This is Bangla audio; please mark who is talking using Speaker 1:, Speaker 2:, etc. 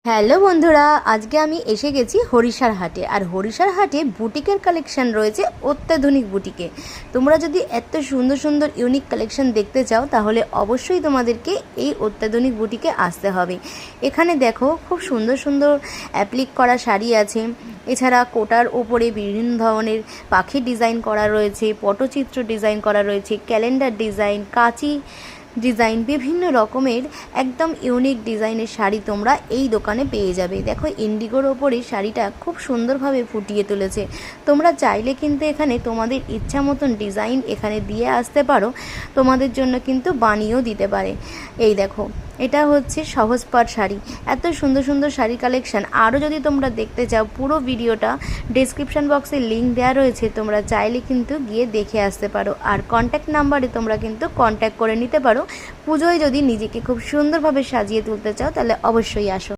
Speaker 1: হ্যালো বন্ধুরা, আজকে আমি এসে গেছি হরিষার হাটে। আর হরিষার হাটে বুটিকের কালেকশন রয়েছে অত্যাধুনিক বুটিকে। তোমরা যদি এত সুন্দর সুন্দর ইউনিক কালেকশন দেখতে চাও তাহলে অবশ্যই তোমাদেরকে এই অত্যাধুনিক বুটিকে আসতে হবে। এখানে দেখো খুব সুন্দর সুন্দর অ্যাপ্লিক করা শাড়ি আছে, এছাড়া কোটার ওপরে বিভিন্ন ধরনের পাখির ডিজাইন করা রয়েছে, পটচিত্র ডিজাইন করা রয়েছে, ক্যালেন্ডার ডিজাইন, কাঁচি ডিজাইন, বিভিন্ন রকমের একদম ইউনিক ডিজাইনের শাড়ি তোমরা এই দোকানে পেয়ে যাবে। দেখো ইন্ডিগোর ওপরে শাড়িটা খুব সুন্দরভাবে ফুটিয়ে তুলেছে। তোমরা চাইলে কিন্তু এখানে তোমাদের ইচ্ছা মতন ডিজাইন এখানে দিয়ে আসতে পারো, তোমাদের জন্য কিন্তু বানিয়েও দিতে পারে। এই দেখো, এটা হচ্ছে সহজ পাট শাড়ি। এত সুন্দর সুন্দর শাড়ি কালেকশন আরও যদি তোমরা দেখতে চাও, পুরো ভিডিওটা ডেসক্রিপশন বক্সে লিঙ্ক দেওয়া রয়েছে, তোমরা চাইলে কিন্তু গিয়ে দেখে আসতে পারো। আর কন্ট্যাক্ট নাম্বারে তোমরা কিন্তু কন্ট্যাক্ট করে নিতে পারো। পুজোয় যদি নিজেকে খুব সুন্দরভাবে সাজিয়ে তুলতে চাও তাহলে অবশ্যই আসো।